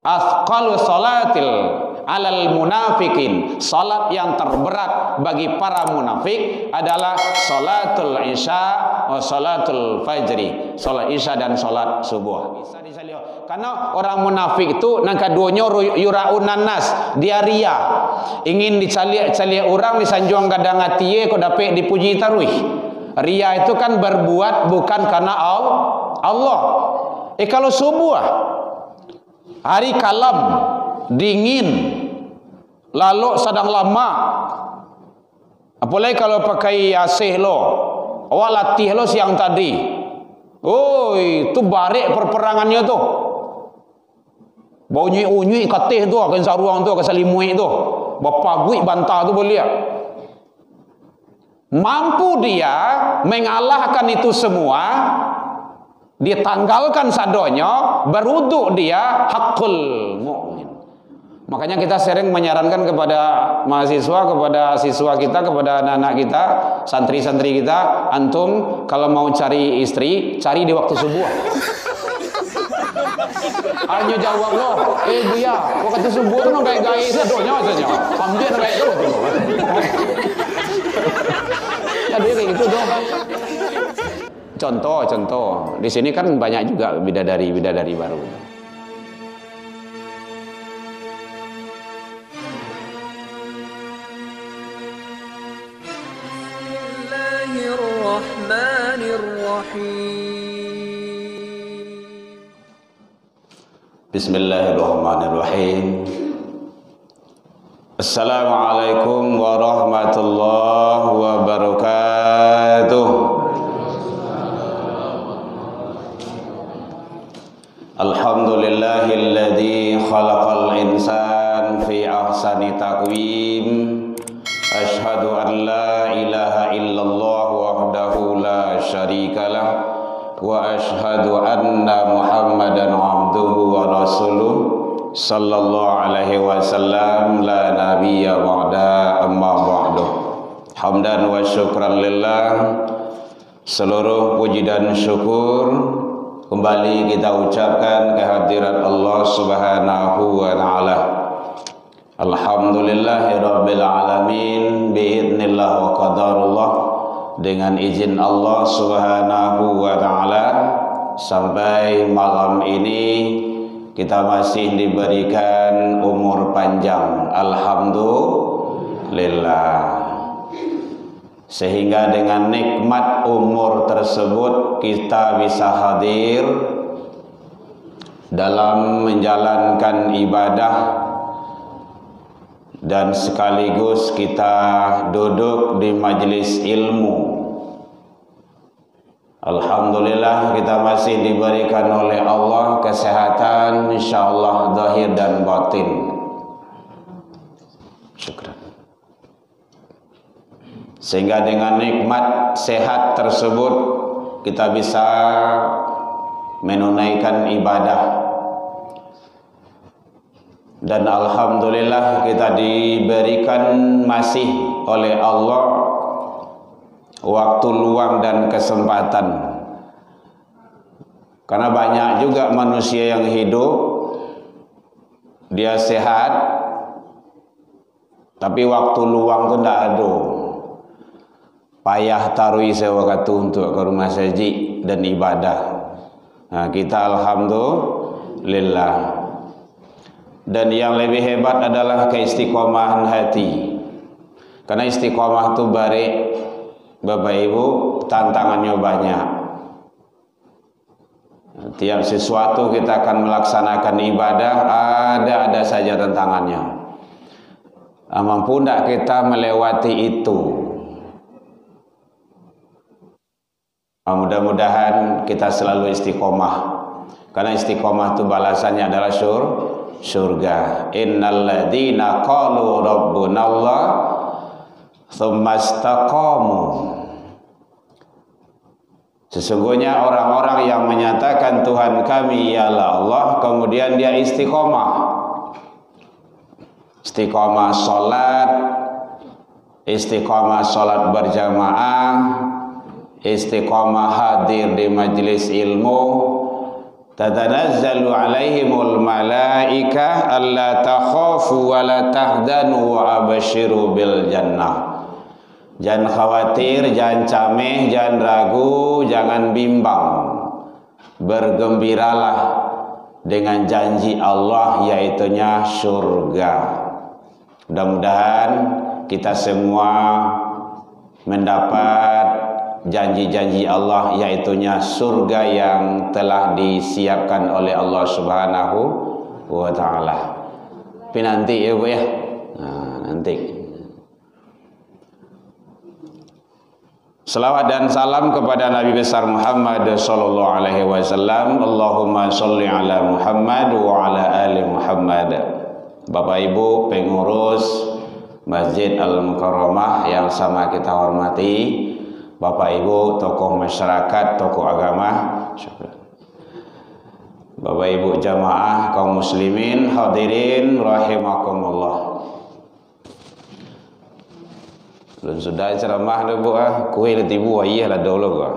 Athqalu salatil alal munafikin, salat yang terberat bagi para munafik adalah salatul isya wa salatul fajri, salat isya dan salat subuh. Karena orang munafik itu nang kaduanya yuraunan nas, dia ria, ingin dicaliak orang, disanjung kadang hatiye kok dapat dipuji taruih. Ria itu kan berbuat bukan karena Allah. Kalau subuh hari kalam dingin lalu sedang lama, apalagi kalau pakai AC lo, awak latih lo siang tadi, oi itu barik perperangannya tuh, bau nyui katih tuh, akan saruang tuh, akan salimui tuh, bapak gui bantah tuh boleh. Mampu dia mengalahkan itu semua, ditanggalkan sadonya, beruduk dia hakul mukmin. Makanya kita sering menyarankan kepada mahasiswa, kepada siswa kita, kepada anak-anak kita, santri-santri kita, antum kalau mau cari istri, cari di waktu subuh. Hanya jawab lo, dia waktu subuh tu nak baik gaya sadonya saja, ambil nak baik tu. Jadi kayak gitu dong. Contoh di sini kan banyak juga bidadari baru. Bismillahirrahmanirrahim. Assalamualaikum warahmatullahi wabarakatuh. Alhamdulillahilladzi khalaqal insan fi ahsani taqwim. Asyhadu an la ilaha illallah wahdahu la syarikalah wa asyhadu anna Muhammadan abduhu wa rasuluh sallallahu alaihi wasallam la nabiyya ba'da amma ba'du. Hamdan wa syukran lillah, seluruh puji dan syukur kembali kita ucapkan kehadirat Allah Subhanahu wa taala. Alhamdulillahirabbil alamin biidznillah wa qadarullah, dengan izin Allah Subhanahu wa taala sampai malam ini kita masih diberikan umur panjang, alhamdulillah. Sehingga dengan nikmat umur tersebut kita bisa hadir dalam menjalankan ibadah dan sekaligus kita duduk di majelis ilmu. Alhamdulillah kita masih diberikan oleh Allah kesehatan, insyaallah zahir dan batin. Syukran. Sehingga dengan nikmat sehat tersebut kita bisa menunaikan ibadah. Dan alhamdulillah kita diberikan masih oleh Allah waktu luang dan kesempatan. Karena banyak juga manusia yang hidup, dia sehat, tapi waktu luang tu tidak ada. Payah tarui sewa waktu untuk ke rumah saji dan ibadah. Nah, kita alhamdulillah. Dan yang lebih hebat adalah keistiqomahan hati. Karena istiqomah tu baik, Bapak Ibu, tantangannya banyak. Tiap sesuatu kita akan melaksanakan ibadah, ada saja tantangannya. Mampu tidak kita melewati itu? Mudah-mudahan kita selalu istiqomah. Karena istiqomah itu balasannya adalah surga. Innal ladzina qalu rabbunallah tsumma istaqamu. Sesungguhnya orang-orang yang menyatakan Tuhan kami ialah Allah, kemudian dia istiqomah. Istiqomah salat berjamaah, istiqomah hadir di majelis ilmu, tatanazzalu alaihimul malaika alla takhafu wa la tahdanu wa abashiru bil jannah. Jangan khawatir, jangan cameh, jangan ragu, jangan bimbang. Bergembiralah dengan janji Allah, yaitunya surga. Mudah-mudahan kita semua mendapat janji-janji Allah, yaitunya surga yang telah disiapkan oleh Allah Subhanahu wa ta'ala. Tapi nanti ya Bu ya, nanti. Salawat dan salam kepada Nabi besar Muhammad sallallahu alaihi wasallam. Allahumma sholli ala Muhammad wa ala ali Muhammad. Bapak Ibu pengurus Masjid Al-Mukarramah yang sama kita hormati, Bapak Ibu tokoh masyarakat, tokoh agama, Bapak Ibu jamaah kaum muslimin, hadirin rahimakumullah. Belum sudah ceramah dah Bu kue le tibu ayah lah dulu gua.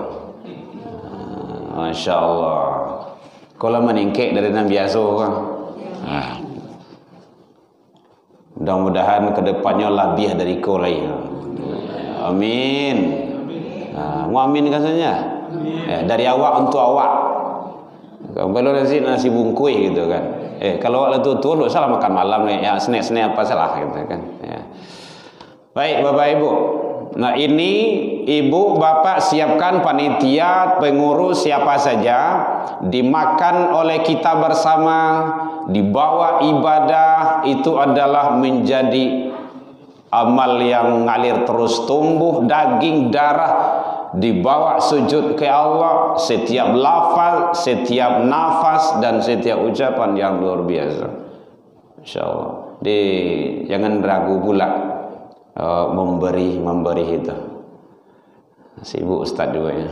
Masya Allah. Kalau meningkek dari yang biasa kan. Mudah-mudahan kedepannya lebih dari kau lagi. Amin. Mau amin katanya. Dari awak untuk awak. Kalau nasi bungkui gitu kan. Kalau awak tutur lu salah makan malam nih. Ya snack apa salah gitu kan. Ya. Baik Bapak Ibu. Nah ini Ibu Bapak siapkan panitia, pengurus siapa saja, dimakan oleh kita bersama, dibawa ibadah, itu adalah menjadi amal yang ngalir terus tumbuh, daging darah, dibawa sujud ke Allah, setiap lafaz, setiap nafas dan setiap ucapan yang luar biasa. Insyaallah. Jangan ragu pula memberi itu. Sibuk Ustaz juga ya.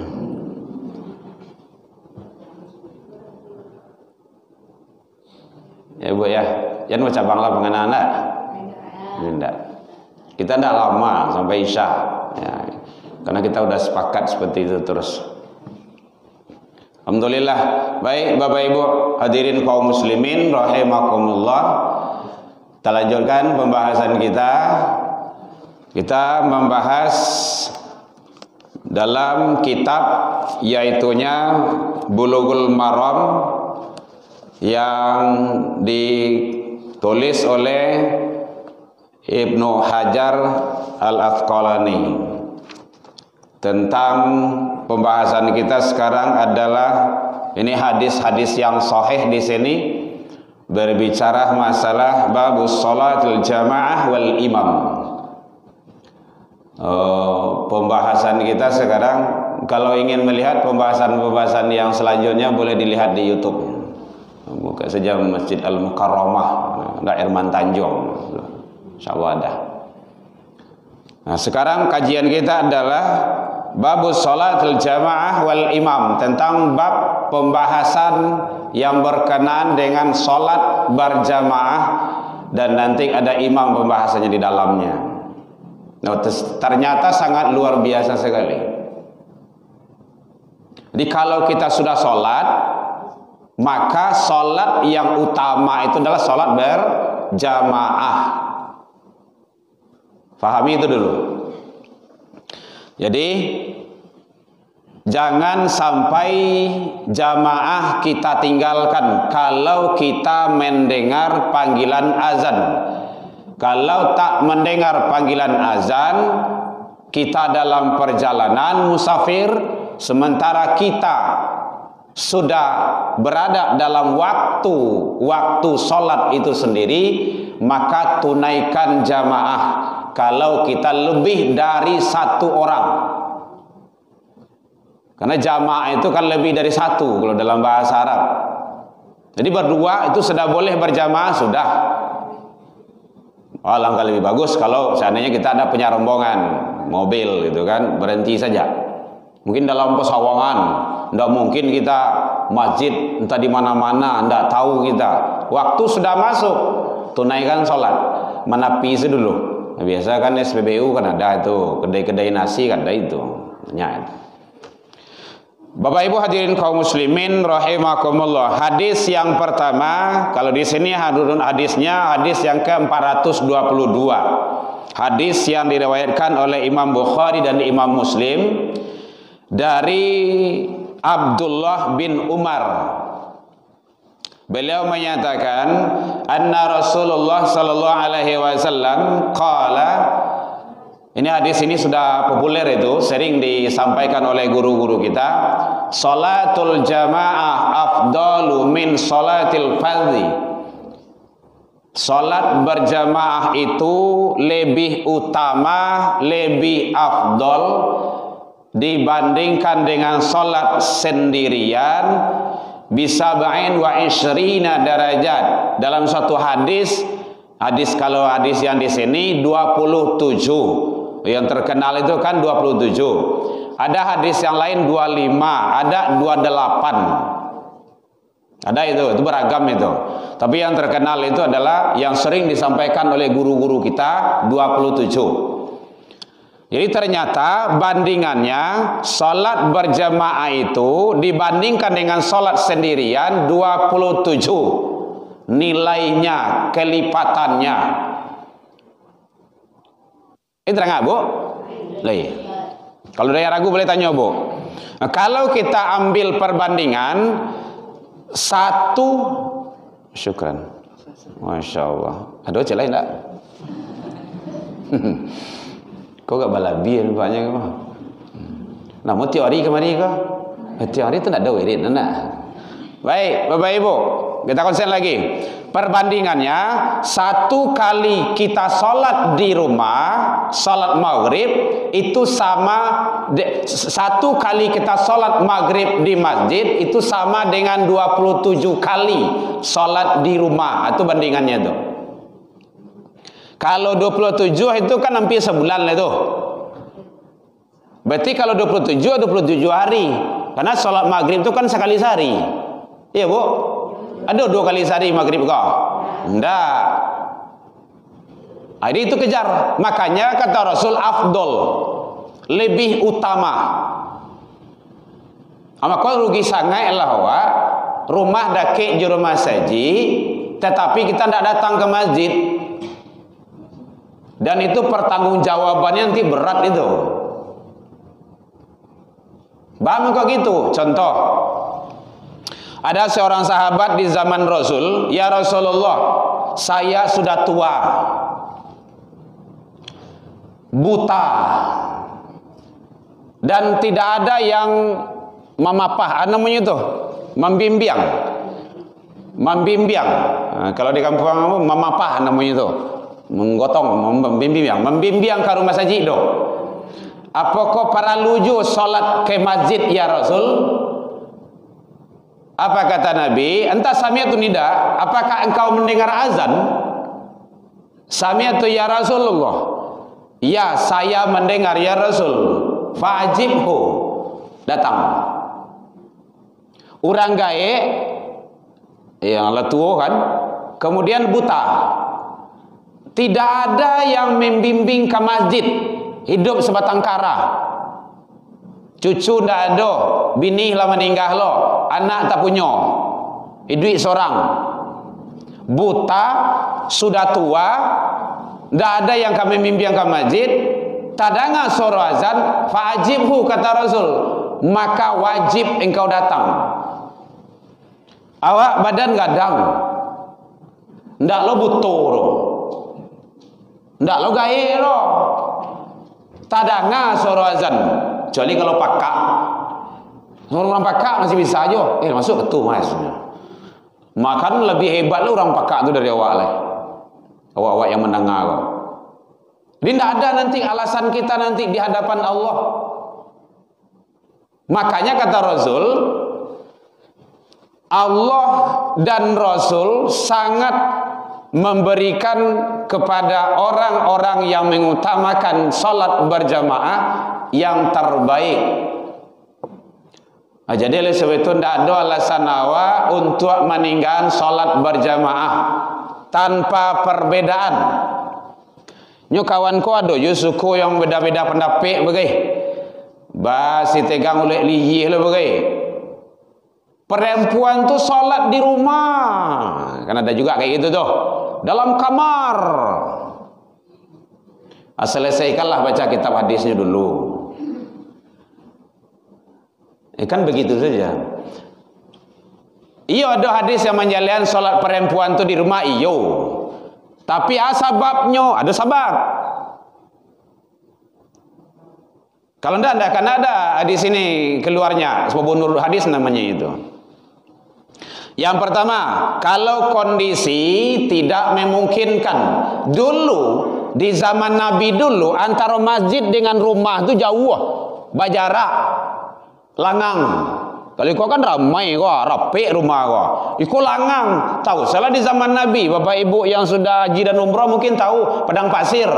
Ya Bu ya. Jangan baca bangla pengenaan enggak? Enggak. Kita enggak lama sampai Isya ya. Karena kita udah sepakat seperti itu terus. Alhamdulillah. Baik Bapak Ibu hadirin kaum muslimin rahimakumullah. Kita lanjutkan pembahasan kita. Kita membahas dalam kitab yaitunya Bulughul Maram yang ditulis oleh Ibnu Hajar Al-Asqalani. Tentang pembahasan kita sekarang adalah ini hadis-hadis yang sahih di sini berbicara masalah babus sholatul jamaah wal imam. Pembahasan kita sekarang kalau ingin melihat pembahasan-pembahasan yang selanjutnya boleh dilihat di YouTube. Buka saja Masjid Al-Mukarramah daerah Irman Tanjung. Insyaallah ada. Nah, sekarang kajian kita adalah babus sholatul jamaah wal imam, tentang bab pembahasan yang berkenaan dengan sholat berjamaah dan nanti ada imam pembahasannya di dalamnya. Nah, ternyata sangat luar biasa sekali. Jadi kalau kita sudah sholat, maka sholat yang utama itu adalah sholat berjamaah. Fahami itu dulu. Jadi jangan sampai jamaah kita tinggalkan kalau kita mendengar panggilan azan. Kalau tak mendengar panggilan azan, kita dalam perjalanan musafir, sementara kita sudah berada dalam waktu sholat itu sendiri, maka tunaikan jamaah kalau kita lebih dari satu orang. Karena jamaah itu kan lebih dari satu kalau dalam bahasa Arab. Jadi berdua itu sudah boleh berjamaah sudah. Alangkah lebih bagus kalau seandainya kita ada punya rombongan mobil gitu kan, berhenti saja. Mungkin dalam pesawangan, tidak mungkin kita masjid entah di mana-mana, tidak tahu kita. Waktu sudah masuk, tunaikan sholat, menapi itu dulu. Nah, biasa kan SPBU kan ada itu, kedai-kedai nasi kan ada itu. Bapak Ibu hadirin kaum muslimin rahimakumullah. Hadis yang pertama, kalau di sini hadisnya hadis yang ke-422. Hadis yang diriwayatkan oleh Imam Bukhari dan Imam Muslim dari Abdullah bin Umar. Beliau menyatakan, anna Rasulullah sallallahu alaihi wasallam qala. Ini hadis ini sudah populer, itu sering disampaikan oleh guru-guru kita. Salatul jamaah afdalu min salatil fardhi. Salat berjamaah itu lebih utama, lebih afdal dibandingkan dengan salat sendirian. Bisa ba'in wa ishrina darajat. Dalam satu hadis kalau hadis yang di sini 27. Yang terkenal itu kan 27. Ada hadis yang lain 25, ada 28. Ada itu beragam itu. Tapi yang terkenal itu adalah yang sering disampaikan oleh guru-guru kita 27. Jadi ternyata bandingannya salat berjamaah itu dibandingkan dengan salat sendirian 27 nilainya, kelipatannya. Ini terang Bu? Lih. Kalau ada yang ragu boleh tanya Bu. Nah, kalau kita ambil perbandingan satu, syukran, masya Allah. Ada cek lain tak? Kau gak balabi banyak kau. Namun teori kemari kau. Teori itu tak ada wirid nak. Baik, Bapak Ibu, kita konsen lagi. Perbandingannya, satu kali kita sholat di rumah, sholat maghrib, itu sama, satu kali kita sholat maghrib di masjid, itu sama dengan 27 kali sholat di rumah. Itu bandingannya tuh. Kalau 27 itu kan hampir sebulan lah itu. Berarti kalau 27 hari. Karena sholat maghrib itu kan sekali sehari. Iya Bu? Ada 2 kali sehari maghrib kau? Enggak. Jadi itu kejar. Makanya kata Rasul afdol, lebih utama. Maka rugi sangat lah wak. Rumah dakik di rumah saji, tetapi kita tidak datang ke masjid. Dan itu pertanggungjawabannya nanti berat itu. Bang kok gitu? Contoh, ada seorang sahabat di zaman Rasul, ya Rasulullah, saya sudah tua, buta, dan tidak ada yang memapah, namanya itu, membimbing. Nah, kalau di kampung kamu memapah namanya itu, menggotong, membimbing ke rumah saji itu. Apakah para luju solat ke masjid ya Rasul? Apa kata Nabi? Entah sami'atu nida, apakah engkau mendengar azan? Sami'atu ya Rasulullah. Ya, saya mendengar ya Rasul. Fa'ajibhu. Datang. Orang gae yang letuo kan, kemudian buta. Tidak ada yang membimbing ke masjid. Hidup sebatang kara. Cucu ndak ada, bini lah meninggal lo, anak tak punya, hidup seorang, buta, sudah tua, ndak ada yang kami mimpi ke masjid, tadanga suruh azan, fa'ajibhu kata Rasul, maka wajib engkau datang. Awak badan gadang, ndak lo butuh lo, ndak lo gaye lo, tadanga suruh azan. Kecuali kalau pakak, orang pakak masih bisa aja. Masuk ketu mas. Makan lebih hebat lah orang pakak tu dari awak lah. Awak-awak yang mendengar kau. Jadi tidak ada nanti alasan kita nanti di hadapan Allah. Makanya kata Rasul, Allah dan Rasul sangat memberikan kepada orang-orang yang mengutamakan salat berjamaah yang terbaik. Jadi oleh sebab itu tidak ada alasan awak untuk meninggalkan salat berjamaah tanpa perbedaan. Nyo kawanku ada yo suku yang beda-beda pendapat begitu. Basi tegang oleh liyih lah bagai. Perempuan tu solat di rumah. Kan ada juga kayak gitu tuh. Dalam kamar. Selesaikanlah baca kitab hadisnya dulu. Kan begitu saja. Iya ada hadis yang menjalian solat perempuan tu di rumah, iyo. Tapi sebabnya ada sebab. Kalau tidak akan ada hadis ini keluarnya. Sebab nur hadis namanya itu. Yang pertama, kalau kondisi tidak memungkinkan. Dulu di zaman Nabi dulu antara masjid dengan rumah itu jauh, berjarak, langang. Kalau kau kan ramai kau, rapi rumah kau. Ikut langang. Tahu, salah di zaman Nabi, bapak ibu yang sudah haji dan umrah mungkin tahu padang pasir.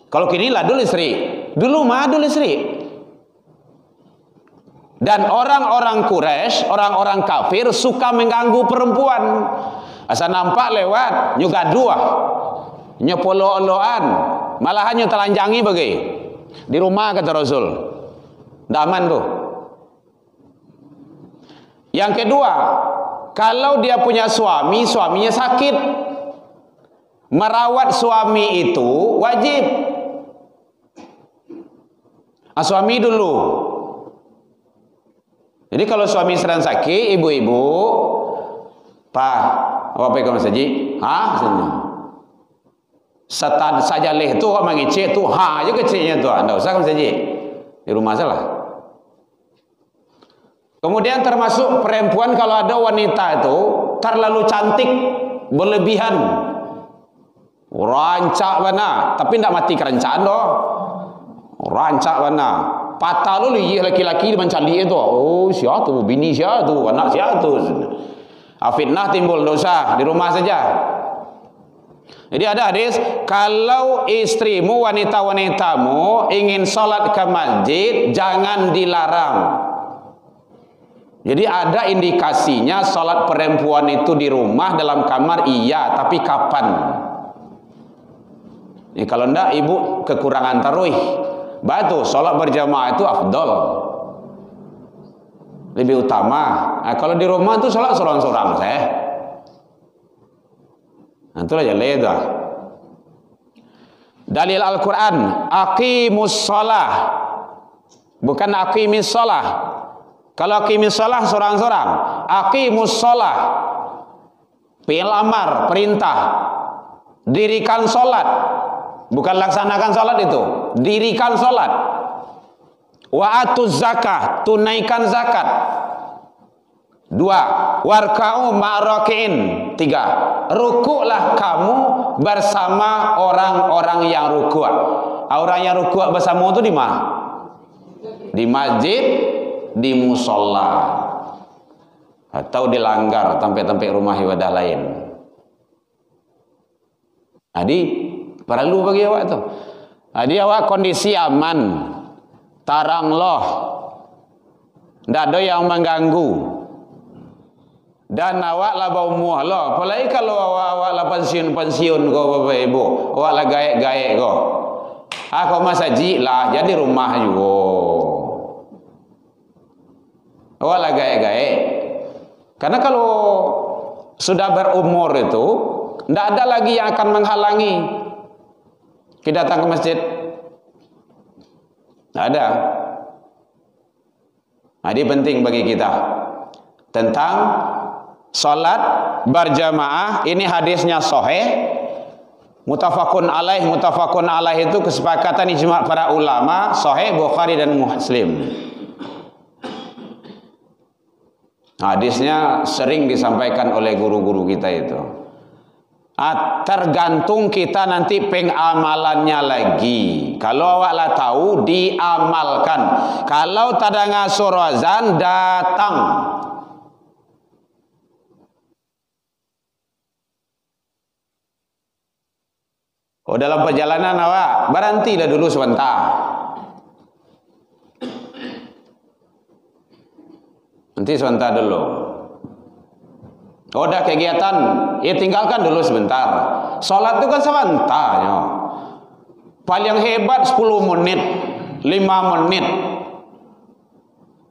Kalau kini ladul listrik, dulu madul listrik. Dan orang-orang Quraisy, orang-orang kafir suka mengganggu perempuan. Asal nampak lewat, juga dua, nyepolo-oloan, malahan telanjangi bagi. Di rumah kata Rasul. Daman tuh. Yang kedua, kalau dia punya suami, suaminya sakit, merawat suami itu wajib. Suami dulu. Jadi kalau suami sedang sakit, ibu-ibu, Pak, apa yang kamu saji? Senyum. Setan saja leh tu orang mengicik tu, aja kecilnya tu, anda usah kamu saji. Di rumah salah. Kemudian termasuk perempuan kalau ada wanita itu terlalu cantik berlebihan, rancak mana, tapi tidak mati kerancaan doh, rancak mana, patah lu liyih laki-laki mencari itu, oh siapa tu, bini siapa tu, anak siapa tu, fitnah timbul dosa di rumah saja. Jadi ada hadis, kalau istrimu, wanita-wanitamu ingin sholat ke masjid, jangan dilarang. Jadi ada indikasinya sholat perempuan itu di rumah dalam kamar iya, tapi kapan? Ini kalau enggak ibu kekurangan tarawih. Batu sholat berjamaah itu afdol, lebih utama. Kalau di rumah itu sholat sorang-sorang saya. Itulah ya leda. Dalil Al-Quran, aqimus sholah, bukan aqimis sholah. Kalau aqimis sholah sorang-sorang, aqimus sholah, fi'il amar, perintah, dirikan sholat, bukan laksanakan sholat itu, dirikan sholat. Wa atuz zakah, tunaikan zakat. 2, warka'u ma'raki'in. 3, rukuklah kamu bersama orang-orang yang rukuk. Orang yang rukuk bersama itu di mana? Di masjid, di musola, atau dilanggar tempat-tempat rumah ibadah lain. Jadi perlu bagi awak tu. Jadi awak kondisi aman, tarang loh, tidak ada yang mengganggu. Dan awak lah bau muah loh. Apalagi kalau awak lah pensiun kau bapak ibu, awak lah gaek-gaek kau. Kau masa ji lah, jadi rumah juga. Awak lah gaek-gaek. Karena kalau sudah berumur itu, tidak ada lagi yang akan menghalangi kita datang ke masjid. Tidak ada. Jadi penting bagi kita tentang salat berjamaah. Ini hadisnya sahih, mutafakun alaih itu kesepakatan ijma' para ulama, sahih Bukhari dan Muslim. Hadisnya sering disampaikan oleh guru-guru kita itu. Tergantung kita nanti pengamalannya lagi. Kalau awak lah tahu, diamalkan. Kalau tak ada ngasur azan, datang. Oh, dalam perjalanan awak berhentilah dulu sebentar. Nanti sebentar dulu. Oh, ada kegiatan, ya tinggalkan dulu sebentar. Sholat itu kan sebentar. Paling hebat 10 menit. menit.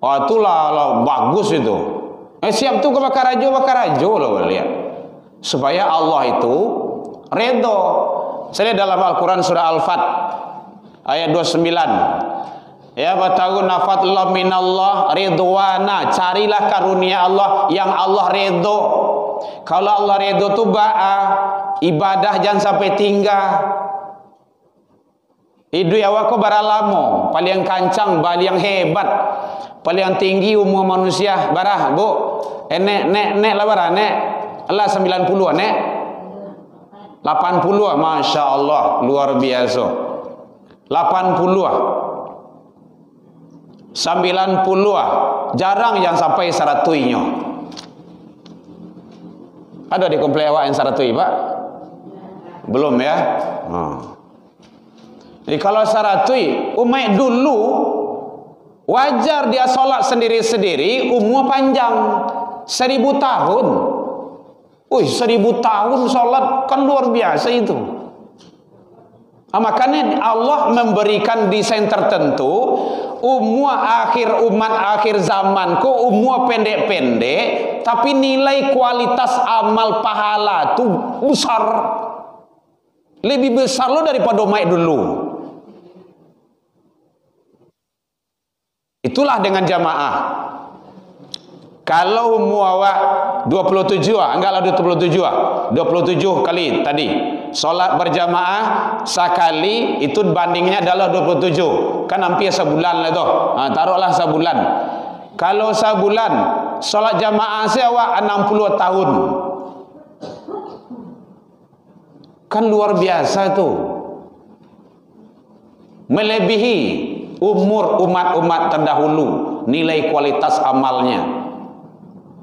Wah, itulah bagus itu. Siap tuh ke bakarajo loh lihat. Supaya Allah itu redho. Saya dalam Al-Quran surah Al-Fat ayat 29. Ya, bataguna fadlan minallah ridwana, carilah karunia Allah yang Allah redho. Kalau Allah redho tuh ibadah jangan sampai tinggal. Idu awak ko baralamo, paling kancang, paling hebat, paling tinggi umur manusia barah, Bu. Nek lah barah, nek. Allah 90 nek. 80, Masya Allah, luar biasa. 80, 90, jarang yang sampai 100-nya. Ada di komplek awak yang 100, Pak? Belum ya? Jadi kalau 100, umat dulu wajar dia sholat sendiri-sendiri, umur panjang 1000 tahun. 1000 tahun sholat kan luar biasa itu. Makanya Allah memberikan desain tertentu. Umat akhir zamanku umur pendek-pendek, tapi nilai kualitas amal pahala itu besar, lebih besar lo daripada umat dulu. Itulah dengan jamaah. Kalau muawak 27, enggaklah 27 kali tadi. Solat berjamaah sekali itu bandingnya adalah 27. Kan hampir sebulan lah tu. Taruhlah sebulan. Kalau sebulan solat jamaah saya awak 60 tahun. Kan luar biasa tu. Melebihi umur umat-umat terdahulu, nilai kualitas amalnya.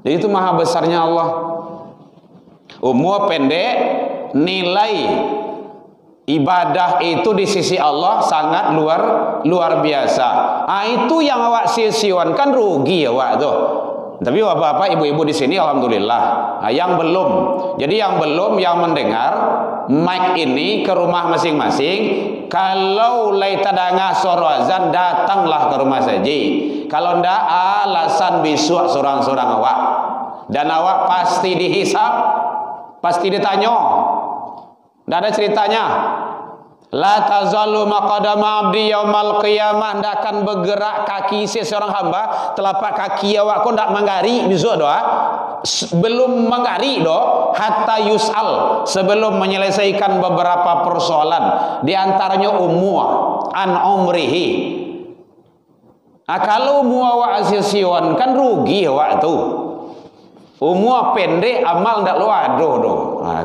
Jadi itu maha besarnya Allah. Umur pendek, nilai ibadah itu di sisi Allah sangat luar biasa. Itu yang awak sia-siakan, kan rugi awak tuh. Tapi bapak-bapak, ibu-ibu di sini alhamdulillah. Yang belum, jadi yang belum yang mendengar mic ini ke rumah masing-masing. Kalau lay tadanga suara azan, datanglah ke rumah saja. Kalau ndak, alasan besok sorang-sorang awak. Dan awak pasti dihisap, pasti ditanya. Ndak ada ceritanya. La tazalu maqadama abdi yaumal qiyamah, ndak akan bergerak kaki seseorang hamba, telapak kaki awak kau ndak menggari besok doa. Belum menggari doa hatta yus'al, sebelum menyelesaikan beberapa persoalan, di antaranya umur an umrihi. Kalau umur awak sia-siakan kan rugi awak tu. Umur pendek amal ndak lu aduh doh.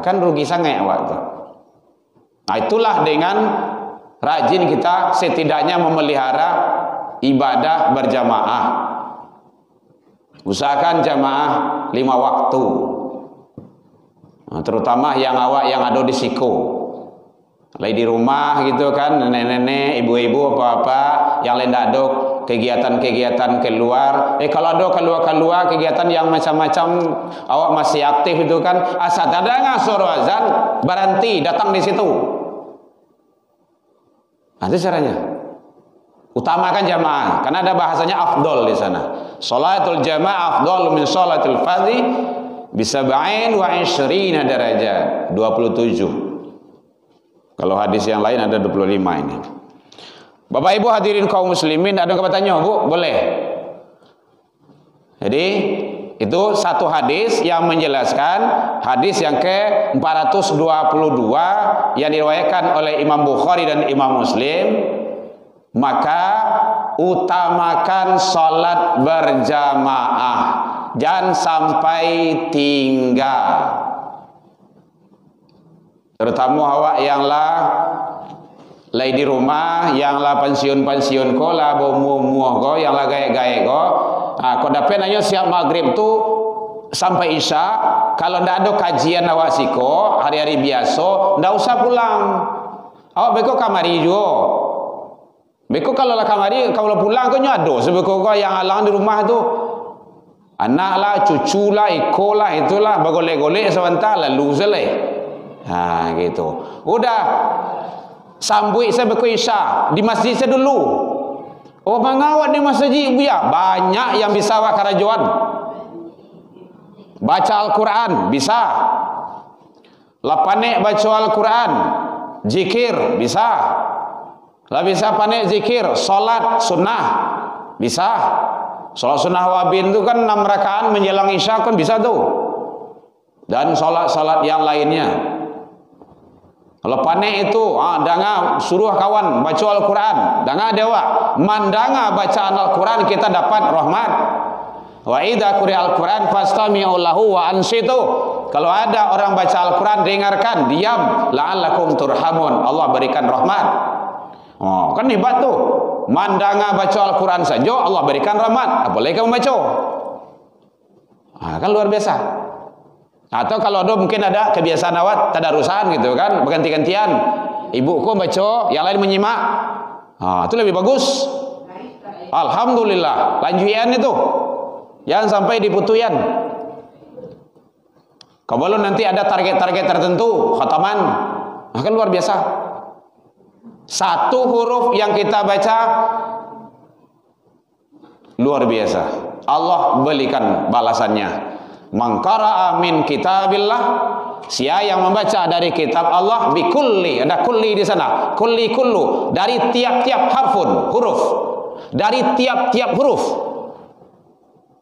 Kan rugi sangat awak tu. Itulah dengan rajin kita setidaknya memelihara ibadah berjamaah. Usahakan jamaah 5 waktu. Terutama yang awak yang ada di siku. Lagi di rumah gitu kan, nenek-nenek, ibu-ibu, apa-apa, yang lain ada kegiatan-kegiatan keluar. Kalau ada keluar kegiatan yang macam-macam, awak masih aktif itu kan, asal ada ngasur azan, berhenti, datang di situ. Itu caranya. Utamakan jamaah, karena ada bahasanya afdol di sana. Salatul jamaah afdol min salatul fardhi bisab'in wa 20 derajat, 27. Kalau hadis yang lain ada 25 ini. Bapak Ibu hadirin kaum muslimin, ada yang bertanya, Bu? Boleh. Jadi itu satu hadis yang menjelaskan, hadis yang ke-422 yang diriwayatkan oleh Imam Bukhari dan Imam Muslim. Maka utamakan salat berjamaah, jangan sampai tinggal. Terutama awak yang lay di rumah, yang pensiun ko, bomuh ko, yang gaek-gaek ko. Kau dapat nanya siap maghrib tu sampai isya. Kalau ndak ada kajian awak siko hari-hari biasa, ndak usah pulang. Awak beko kamari juga. Beko kalau kamari, kalau pulang kau nyado. Sebab kau yang alang di rumah tu, anak lah, cucu lah, iko lah, itulah bagolek-golek sebentar lalu selesai. Gitu. Udah sambui saya berku isya di masjid saya dulu. Oh, mangawat di masjid buya, banyak yang bisa wa karajuan. Baca Al-Quran bisa. Lapane baca Al-Quran, zikir bisa. Lah bisa panek zikir, salat sunnah bisa. Salat sunnah wabin itu kan 6 rakaat menjelang isya kan bisa tuh. Dan salat-salat yang lainnya. Lepane itu, danga suruh kawan baca Al-Quran, danga dewa, mandanga bacaan Al-Quran kita dapat rahmat. Wa idza quri'a Al-Quran fastami'u lahu wa ansitu. Kalau ada orang baca Al-Quran, dengarkan, diam, la'allakum turhamun. Allah berikan rahmat. Oh, kan hebat tuh. Mandanga baca Al-Quran saja Allah berikan rahmat. Apalagi kamu baca. Kan luar biasa. Atau kalau ada mungkin ada kebiasaan awat tadarusan gitu kan, berganti-gantian. Ibuku baca, yang lain menyimak. Itu lebih bagus. Alhamdulillah, lanjuan itu. Jangan sampai diputuyan. Kalau nanti ada target-target tertentu, khataman, kan luar biasa. Satu huruf yang kita baca luar biasa. Allah berikan balasannya. Mangkara min kitabillah, siapa yang membaca dari kitab Allah bikulli, ada kulli di sana, kulli kullu, dari tiap-tiap harfun, huruf, dari tiap-tiap huruf.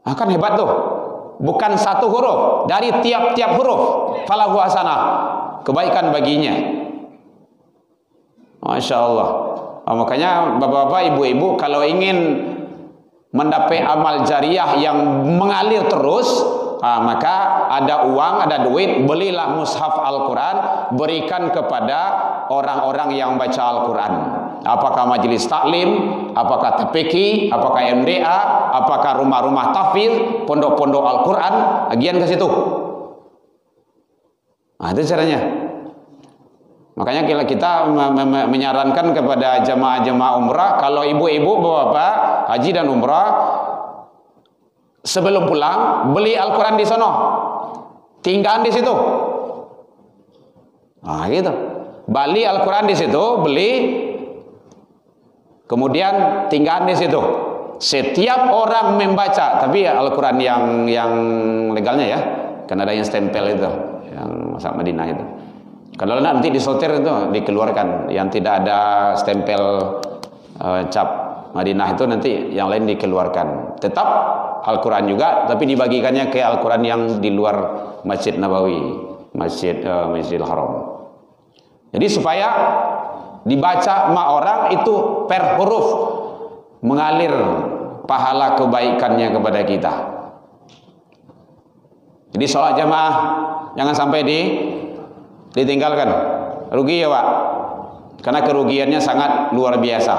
Kan hebat tuh. Bukan satu huruf, dari tiap-tiap huruf. Falahu hasanah, kebaikan baginya. Masya Allah. Makanya bapak-bapak, ibu-ibu, kalau ingin mendapat amal jariah yang mengalir terus, maka ada uang, ada duit, belilah mushaf Al-Quran, berikan kepada orang-orang yang baca Al-Quran. Apakah majelis taklim, apakah TPQ, apakah MDA, apakah rumah-rumah tahfidz, pondok-pondok Al-Quran, bagian ke situ. Itu caranya. Makanya kita menyarankan kepada jemaah-jemaah umrah, kalau ibu-ibu, bapak-bapak, haji dan umrah, sebelum pulang beli Al-Quran di sono, tinggal di situ. Gitu. Beli Al-Quran di situ, beli, kemudian tinggal di situ. Setiap orang membaca, tapi Al-Quran yang legalnya ya, kan ada yang stempel itu, yang masak Madinah itu. Kalau nanti disortir itu dikeluarkan, yang tidak ada stempel cap Madinah itu nanti yang lain dikeluarkan. Tetap Al-Quran juga, tapi dibagikannya ke Al-Quran yang di luar Masjid Nabawi, Masjidil Haram. Jadi supaya dibaca sama orang itu per huruf mengalir pahala kebaikannya kepada kita. Jadi sholat jamaah jangan sampai ditinggalkan. Rugi ya Pak, karena kerugiannya sangat luar biasa.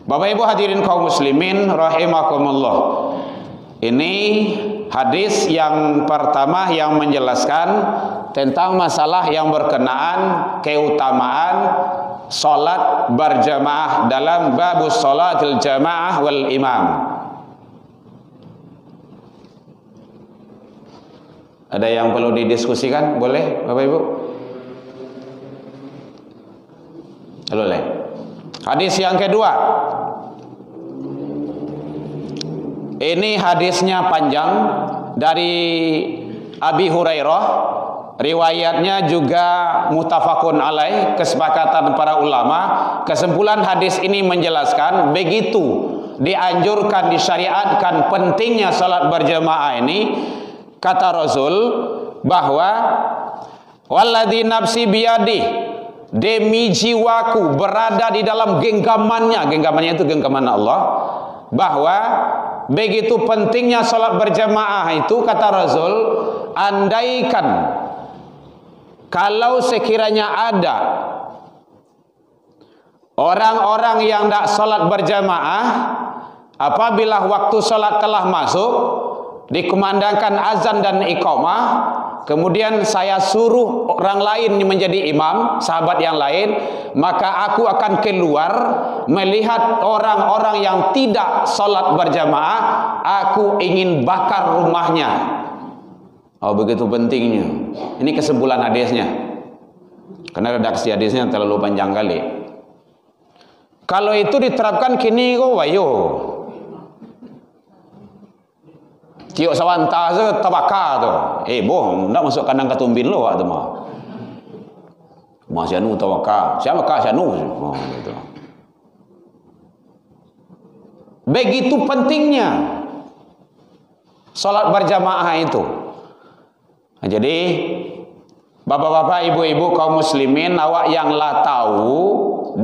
Bapak Ibu hadirin kaum muslimin rahimakumullah. Ini hadis yang pertama yang menjelaskan tentang masalah yang berkenaan keutamaan salat berjamaah dalam babus salatil jamaah wal imam. Ada yang perlu didiskusikan? Boleh Bapak Ibu? Boleh. Hadis yang kedua. Ini hadisnya panjang dari Abi Hurairah. Riwayatnya juga muttafaqun alaih, kesepakatan para ulama. Kesimpulan hadis ini menjelaskan begitu dianjurkan, disyariatkan pentingnya salat berjamaah ini, kata Rasul bahwa walladzi nafsi biyadi, demi jiwaku berada di dalam genggamannya itu genggaman Allah, bahwa begitu pentingnya salat berjamaah itu, kata Rasul, andaikan kalau sekiranya ada orang-orang yang tidak salat berjamaah, apabila waktu salat telah masuk, dikumandangkan azan dan iqamah, kemudian saya suruh orang lain menjadi imam, sahabat yang lain, maka aku akan keluar melihat orang-orang yang tidak salat berjamaah, aku ingin bakar rumahnya. Begitu pentingnya. Ini kesimpulan hadisnya, karena redaksi hadisnya terlalu panjang kali. Kalau itu diterapkan kini kok wayo. Tiok sawanta se tabaka tu. Boh, ndak masuk kandang katumbin lo tu mah. Masih anu tawaka. Siapa ka sianu? Oh, gitu. Begitu pentingnya salat berjamaah itu. Nah, jadi bapak-bapak, ibu-ibu kaum muslimin, awak yang lah tahu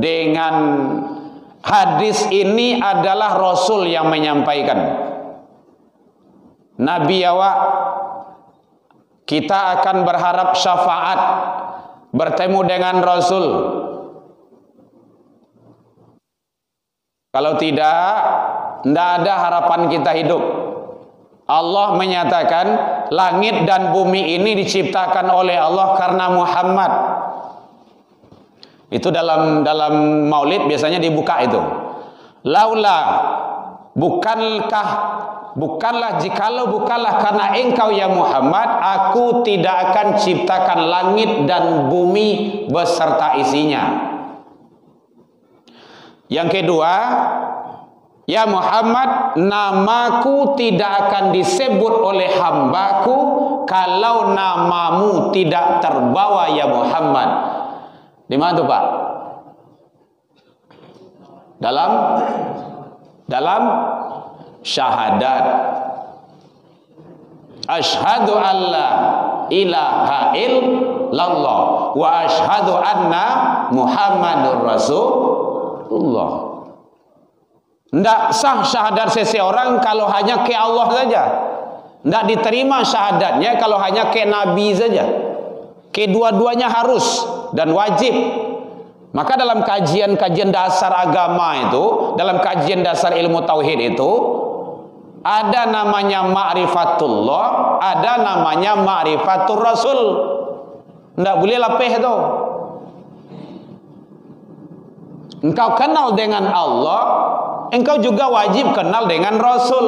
dengan hadis ini adalah Rasul yang menyampaikan. Nabi awak, kita akan berharap syafaat bertemu dengan Rasul. Kalau tidak ada harapan kita hidup. Allah menyatakan langit dan bumi ini diciptakan oleh Allah karena Muhammad. Itu dalam Maulid biasanya dibuka itu. Laula, bukanlah jikalau bukanlah karena engkau ya Muhammad, aku tidak akan ciptakan langit dan bumi beserta isinya. Yang kedua, ya Muhammad, namaku tidak akan disebut oleh hambaku kalau namamu tidak terbawa ya Muhammad. Di mana tuh Pak? Dalam syahadat. Asyhadu alla ilaha illallah wa asyhadu anna Muhammadur Rasulullah. Tidak sah syahadat seseorang kalau hanya ke Allah saja. Tidak diterima syahadatnya kalau hanya ke Nabi saja. Kedua-duanya harus dan wajib. Maka dalam kajian-kajian dasar agama itu, dalam kajian dasar ilmu tauhid itu, ada namanya ma'rifatullah, ada namanya ma'rifatur Rasul. Tidak boleh lapeh itu. Engkau kenal dengan Allah, engkau juga wajib kenal dengan Rasul.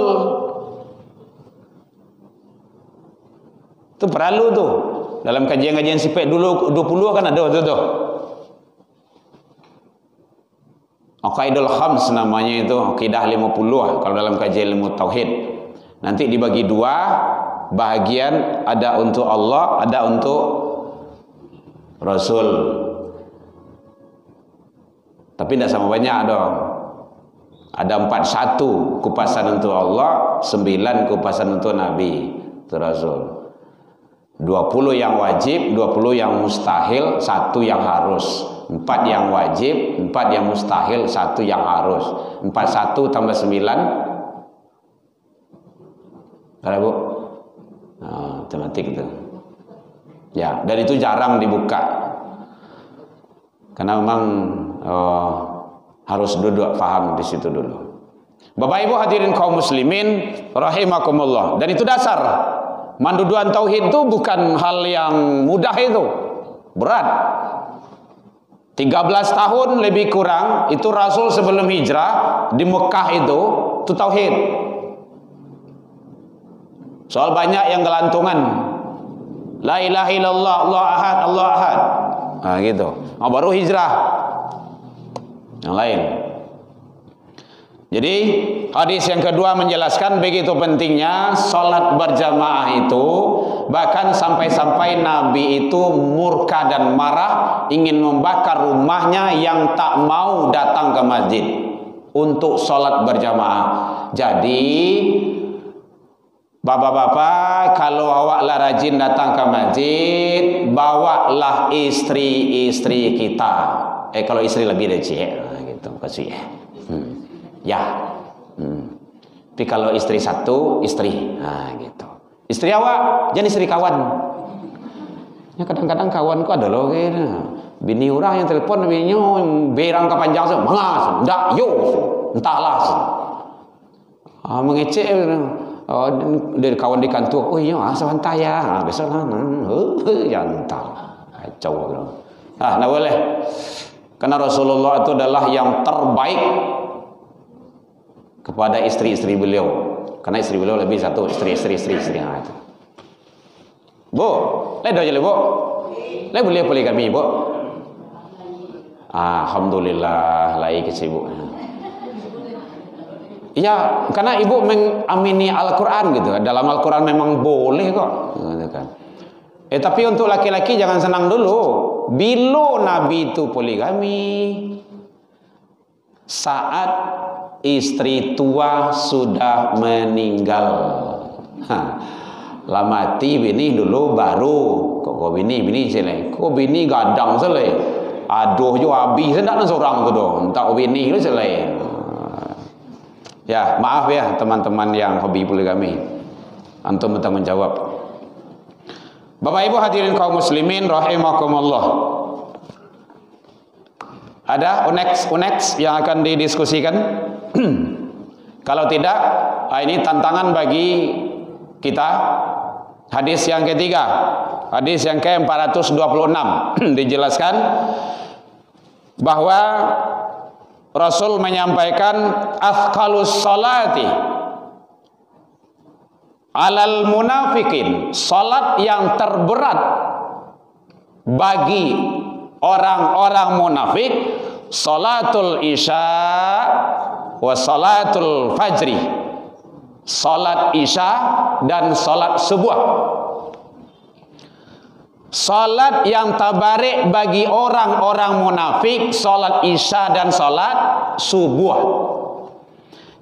Itu perlu tuh. Dalam kajian-kajian sipek dulu 20 kan ada tuh. Aqaidul Khams namanya itu, Aqidah 50 kalau dalam kajian ilmu tauhid. Nanti dibagi dua, bahagian ada untuk Allah, ada untuk Rasul. Tapi tidak sama banyak dong. Ada 41 kupasan untuk Allah, 9 kupasan untuk Nabi, untuk Rasul. 20 yang wajib, 20 yang mustahil, 1 yang harus. 4 yang wajib, 4 yang mustahil, 1 yang harus. 41 tambah 9. Ada Bu? Nah, matematik itu. Ya, dan itu jarang dibuka. Karena memang harus duduk paham di situ dulu. Bapak Ibu hadirin kaum muslimin rahimakumullah. Dan itu dasar. Manduduan tauhid itu bukan hal yang mudah itu. Berat. 13 tahun lebih kurang itu Rasul sebelum hijrah di Mekah itu tauhid. Soal banyak yang gelantungan. La ilaha illallah, Allah ahad, Allah ahad. Nah gitu. Baru hijrah. Yang lain. Jadi hadis yang kedua menjelaskan begitu pentingnya sholat berjamaah itu, bahkan sampai-sampai Nabi itu murka dan marah ingin membakar rumahnya yang tak mau datang ke masjid untuk sholat berjamaah. Jadi bapak-bapak, kalau awaklah rajin datang ke masjid, bawalah istri-istri kita. Kalau istri lebih dari gitu, kasih ya. Ya, tapi kalau istri satu, istri, nah gitu. Istri awak, jangan istri kawan. Ya kadang-kadang kawanku ada loh, bini orang yang telepon, bininya berang kepanjang, mengas, ndak, yo, entahlah. Mengecek, dari kawan di kantor, oh iya, sebentar ya, besok ya entah, kacau. Nah boleh, karena Rasulullah itu adalah yang terbaik kepada istri-istri beliau, karena istri beliau lebih satu, istri. Nah, itu. Bu, le do je le bu, le boleh poligami bu. Alhamdulillah, lagi kesibuknya. Ya, karena ibu mengamini Al-Quran gitu. Dalam Al-Quran memang boleh kok. Gitu kan. Tapi untuk laki-laki jangan senang dulu. Bila Nabi itu poligami, saat istri tua sudah meninggal. Lah mati bini dulu baru. Kok bini selai. Kok bini gadang selai. Aduh jo habis hendak seorang tu dong. Tak bini tu selai. Ya, maaf ya teman-teman yang hobi poligami. Antum bertanggung jawab. Bapak Ibu hadirin kaum muslimin rahimakumullah. Ada unex yang akan didiskusikan? Kalau tidak, ini tantangan bagi kita. Hadis yang ketiga, hadis yang ke-426 dijelaskan bahwa Rasul menyampaikan athqalus salati alal munafikin, salat yang terberat bagi orang-orang munafik, salatul isya wa salatul fajri, salat isya dan salat subuh. Salat yang tabarik bagi orang-orang munafik, salat isya dan salat subuh.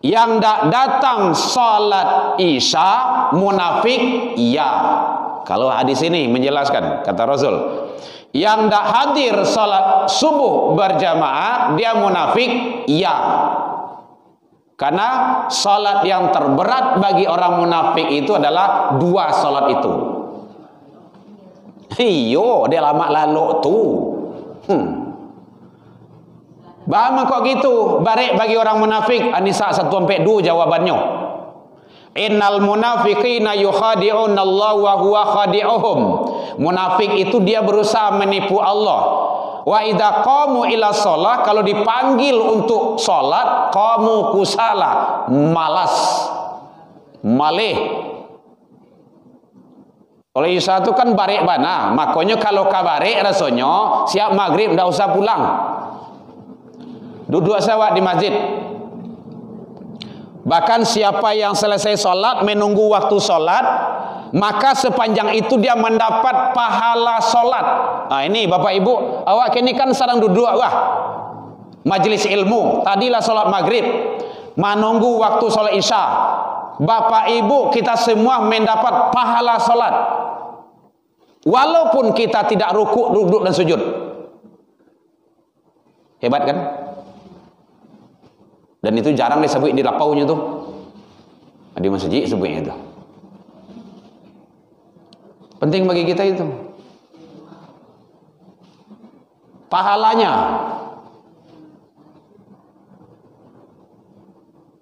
Yang tak datang salat isya munafik, ya. Kalau hadis ini menjelaskan, kata Rasul, yang tak hadir salat subuh berjamaah dia munafik, ya. Karena salat yang terberat bagi orang munafik itu adalah dua salat itu. Iyo, dia lama lalu tu. Bagaimana kok gitu? Barik bagi orang munafik. An-Nisa 1-2 jawabannya. Innal munafiqina yukhadi'una Allah wa huwa khadi'uhum. Munafik itu dia berusaha menipu Allah. Wa idza qamu ila shalah, kalau dipanggil untuk salat, qamu kusala, malas, malih. Oleh Isa itu kan barik bana, makanya kalau kabarik rasanya siap maghrib ndak usah pulang. Duduk sawat di masjid. Bahkan siapa yang selesai sholat menunggu waktu sholat, maka sepanjang itu dia mendapat pahala sholat. Nah ini Bapak Ibu, awak kini kan sedang duduk majelis ilmu. Tadilah sholat maghrib, menunggu waktu sholat isya. Bapak Ibu kita semua mendapat pahala sholat, walaupun kita tidak rukuk, duduk dan sujud. Hebat kan? Dan itu jarang disebut di lapaunya tuh. Di masjid sebutnya itu. Penting bagi kita itu. Pahalanya.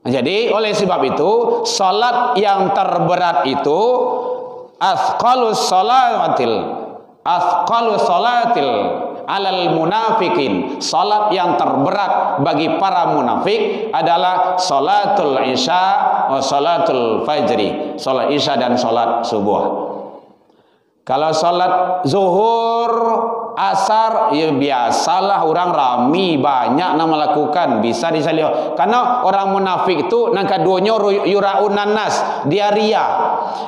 Jadi oleh sebab itu salat yang terberat itu athqalus salatil alal munafikin, salat yang terberat bagi para munafik adalah salatul isya wa salatul fajri, salat isya dan salat subuh. Kalau salat zuhur, asar, ya biasalah orang rami banyak nak melakukan, bisa disalih. Karena orang munafik itu nang kaduanya yuraunan nas, dia ria,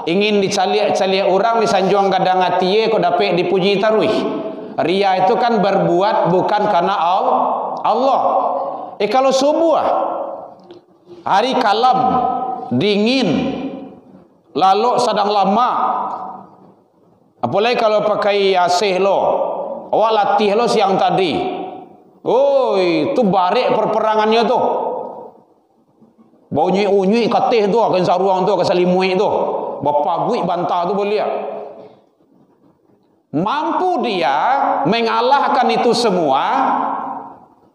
ingin dicaliak orang, disanjung kadang hatiye kok dapat dipuji taruih. Ria itu kan berbuat bukan karena Allah. Kalau subuh hari kalam dingin lalu sedang lama, apalagi kalau pakai AC lo, awak latih lo siang tadi, oi, tu barik perperangannya tu, bau nyui katih tu, akan saruang tu, akan salimui tu, bapagui bantah tu boleh. Mampu dia mengalahkan itu semua,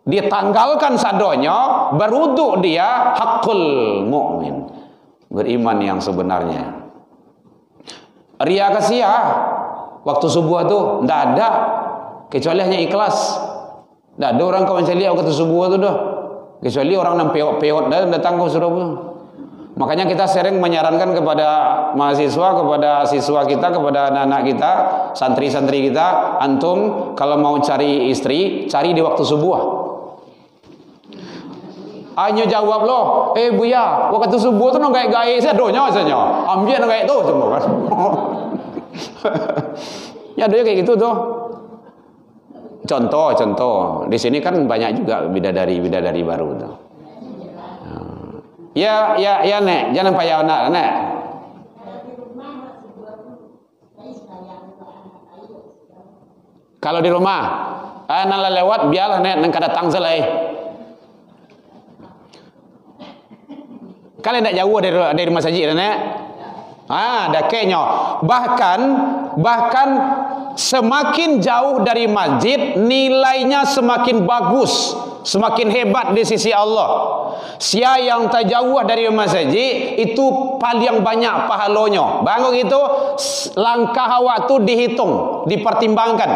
dia tanggalkan sadonya, beruduk dia hakul mukmin, beriman yang sebenarnya. Ria kasia waktu subuh tu ndak ada, kecuali hanya ikhlas. Ndak ada orang kawan celia waktu subuh tu dah, kecuali orang yang peot-peot dah datang ke Surabaya. Makanya kita sering menyarankan kepada mahasiswa, kepada siswa kita, kepada anak-anak kita, santri-santri kita, antum kalau mau cari istri, cari di waktu subuh. Hanya jawab loh, buya, waktu subuh tu nak gaya saya donya saja. Ambil nak gaya tu semua kan. Ya donya kayak gitu tuh. Contoh. Di sini kan banyak juga bidadari baru tuh. Ya nek, jangan payah nek. Kalau di rumah, nala lewat biarlah nek nang kada datang selai. Kalian tidak jauh dari masjid nek. Dah kayaknya. Bahkan semakin jauh dari masjid, nilainya semakin bagus, semakin hebat di sisi Allah. Sia yang terjauh dari masjid itu paling banyak pahalanya. Bangun itu langkah awak tu dihitung, dipertimbangkan.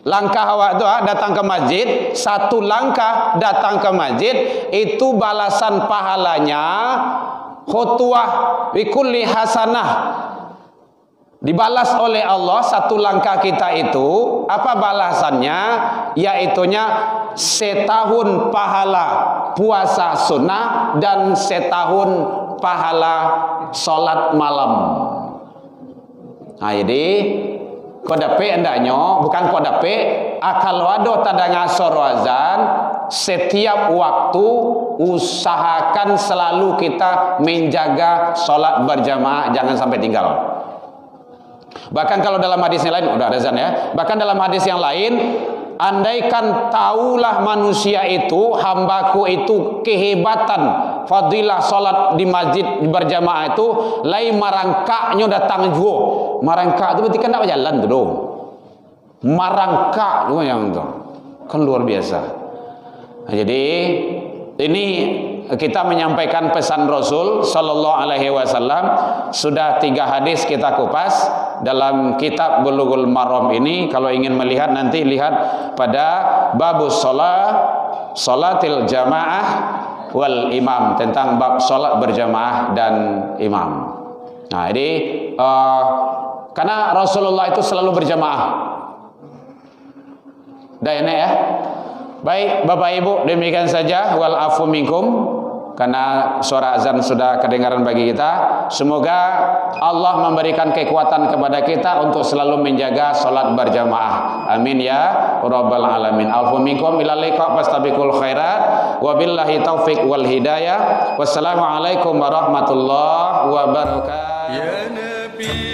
Langkah awak tu datang ke masjid, satu langkah datang ke masjid itu balasan pahalanya khutwah bikulli hasanah. Dibalas oleh Allah satu langkah kita itu, apa balasannya? Yaitunya setahun pahala puasa sunnah dan setahun pahala salat malam. Nah, jadi kodape endaknya, bukan kodape, kalau ada tanda ngasor azan, setiap waktu usahakan selalu kita menjaga salat berjamaah, jangan sampai tinggal. Bahkan kalau dalam hadis yang lain, udah ada azan ya. Bahkan dalam hadis yang lain, andaikan taulah manusia itu, hambaku itu kehebatan fadilah salat di masjid berjamaah itu, lain marangkaknya datang juga. Marangkak itu berarti kan tak jalan tu doh. Marangkak juga yang tu. Kan luar biasa. Nah, jadi ini kita menyampaikan pesan Rasul sallallahu alaihi wasallam. Sudah 3 hadis kita kupas dalam kitab Bulughul Maram ini. Kalau ingin melihat nanti lihat pada babus salatil jamaah wal imam, tentang bab salat berjamaah dan imam. Nah, jadi karena Rasulullah itu selalu berjamaah. Dah enak ya. Baik Bapak Ibu, demikian saja, wal afu minkum, karena suara azan sudah kedengaran bagi kita. Semoga Allah memberikan kekuatan kepada kita untuk selalu menjaga salat berjamaah. Amin ya rabbal alamin. Afu minkum, ila liqa fastabiqul khairat, wabillahi taufik wal hidayah. Wassalamualaikum warahmatullahi wabarakatuh. Ya Nabi